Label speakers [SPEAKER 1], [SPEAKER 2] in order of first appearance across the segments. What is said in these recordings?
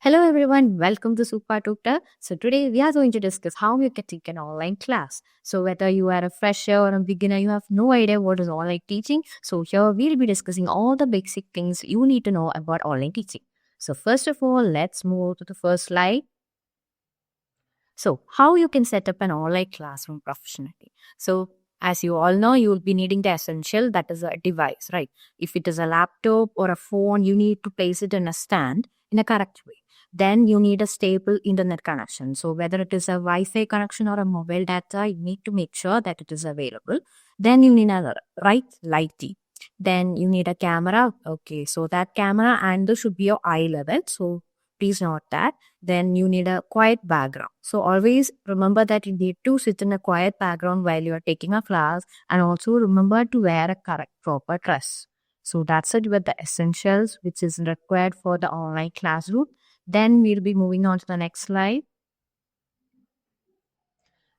[SPEAKER 1] Hello everyone, welcome to Super Tutor. So today we are going to discuss how you can take an online class. So whether you are a fresher or a beginner, you have no idea what is online teaching. So here we'll be discussing all the basic things you need to know about online teaching. So first of all, let's move to the first slide. So how you can set up an online classroom professionally. So as you all know, you will be needing the essential, that is a device, right? If it is a laptop or a phone, you need to place it in a stand in a correct way. Then you need a stable internet connection. So whether it is a Wi-Fi connection or a mobile data, you need to make sure that it is available. Then you need a right lighting. Then you need a camera. Okay, so that camera angle should be your eye level. So please note that. Then you need a quiet background. So always remember that you need to sit in a quiet background while you are taking a class, and also remember to wear a correct proper dress. So that's it with the essentials which is required for the online classroom. Then we'll be moving on to the next slide.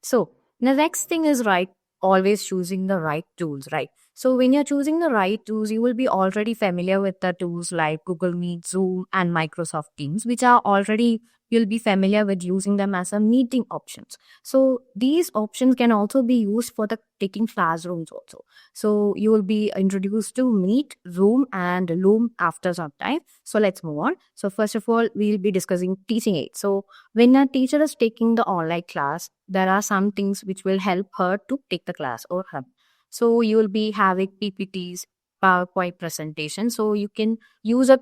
[SPEAKER 1] So the next thing is right, always choosing the right tools, right? So when you're choosing the right tools, you will be already familiar with the tools like Google Meet, Zoom, and Microsoft Teams, which are already you'll be familiar with using them as a meeting options. So these options can also be used for the taking classrooms also. So you will be introduced to Meet, Zoom, and Loom after some time. So let's move on. So first of all, we'll be discussing teaching aids. So when a teacher is taking the online class, there are some things which will help her to take the class or her. So you will be having PPTs, PowerPoint presentation. So you can use a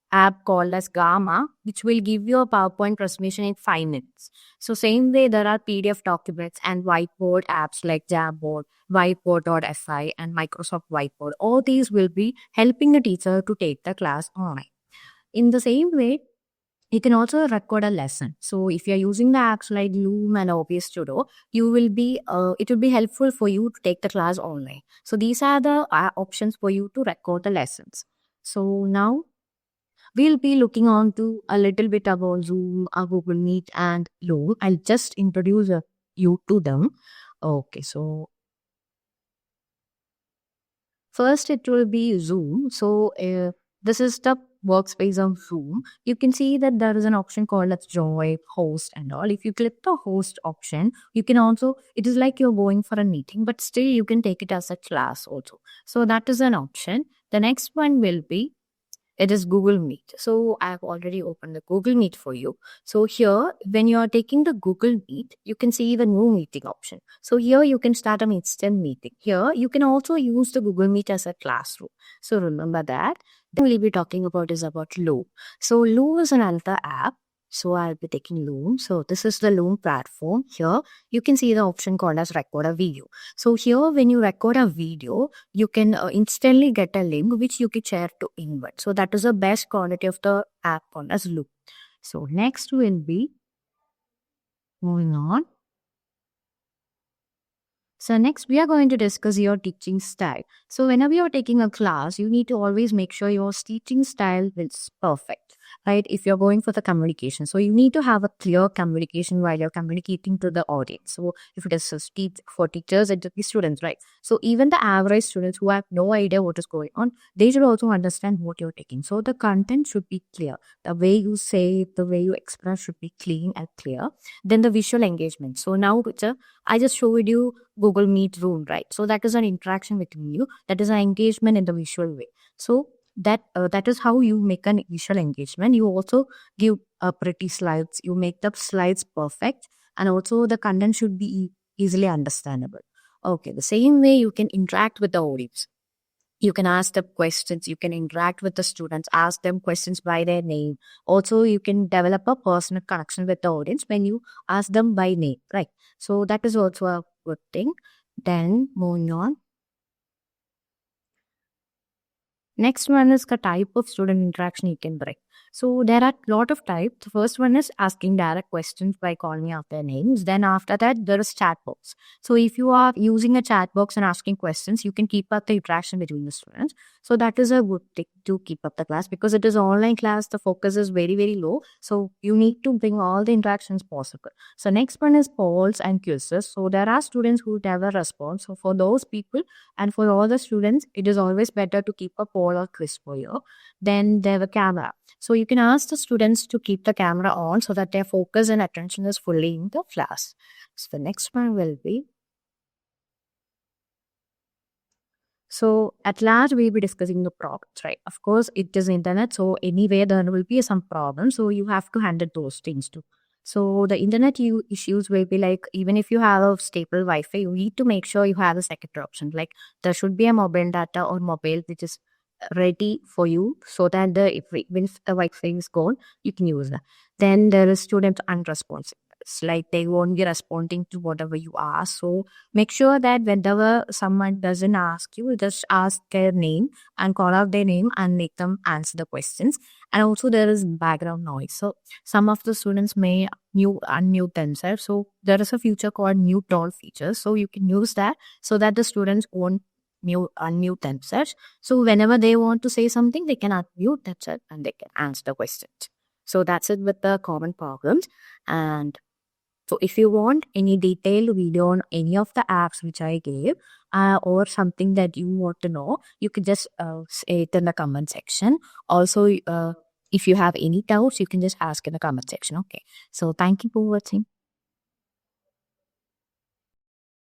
[SPEAKER 1] app called as Gamma, which will give you a PowerPoint presentation in 5 minutes. So same way, there are PDF documents and whiteboard apps like Jamboard, Whiteboard.fi, and Microsoft Whiteboard. All these will be helping the teacher to take the class online. In the same way, you can also record a lesson. So if you're using the apps like Loom and OBS Studio, it will be helpful for you to take the class online. So these are the options for you to record the lessons. So now we'll be looking on to a little bit about Zoom, Google Meet, and Loom. I'll just introduce you to them. Okay, so first, it will be Zoom. So, this is the workspace of Zoom. You can see that there is an option called as Join, Host, and all. If you click the Host option, you can also, it is like you're going for a meeting, but still you can take it as a class also. So, that is an option. The next one will be it is Google Meet. So I've already opened the Google Meet for you. So here, when you are taking the Google Meet, you can see the new meeting option. So here you can start an instant meeting. Here you can also use the Google Meet as a classroom. So remember that. Then we'll be talking about is about Loom. So Loom is another app. So I'll be taking Loom. So this is the Loom platform. Here you can see the option called as record a video. So here when you record a video, you can instantly get a link which you can share to anyone. So that is the best quality of the app on as Loop. So next will be moving on. So next we are going to discuss your teaching style. So whenever you're taking a class, you need to always make sure your teaching style is perfect, right? If you're going for the communication. So you need to have a clear communication while you're communicating to the audience. So if it is for teachers and the students, right? So even the average students who have no idea what is going on, they should also understand what you're taking. So the content should be clear. The way you say it, the way you express should be clean and clear. Then the visual engagement. So now I just showed you Google Meet Zoom, right? So that is an interaction between you. That is an engagement in the visual way. So that is how you make an visual engagement. You also give pretty slides. You make the slides perfect, and also the content should be easily understandable. Okay, the same way you can interact with the audience. You can ask them questions. You can interact with the students, ask them questions by their name. Also, you can develop a personal connection with the audience when you ask them by name, right? So that is also a good thing. Then moving on. Next one is the type of student interaction you can bring. So there are a lot of types. The first one is asking direct questions by calling out their names. Then after that, there is chat box. So if you are using a chat box and asking questions, you can keep up the interaction between the students. So that is a good thing to keep up the class because it is an online class. The focus is very, very low. So you need to bring all the interactions possible. So next one is polls and quizzes. So there are students who never respond. So for those people and for all the students, it is always better to keep a poll or quiz for you. Then there have a camera. So you can ask the students to keep the camera on so that their focus and attention is fully in the class. So the next one will be, so at last we'll be discussing the problems, right? Of course, it is internet, so anyway there will be some problems. So you have to handle those things too. So the internet issues will be like, even if you have a stable Wi-Fi, you need to make sure you have a second option. Like there should be a mobile data or mobile which is ready for you, so that when the Wi-Fi is gone, you can use that. Then there is student unresponsive. It's like they won't be responding to whatever you ask. So make sure that whenever someone doesn't ask you, just ask their name and call out their name and make them answer the questions. And also there is background noise. So some of the students may unmute themselves. So there is a feature called mute all features. So you can use that so that the students won't unmute themselves. So whenever they want to say something, they can unmute themselves and they can answer the questions. So that's it with the common problems. And so if you want any detailed video on any of the apps which I gave, or something that you want to know, you can just say it in the comment section. Also, if you have any doubts, you can just ask in the comment section. Okay. So thank you for watching.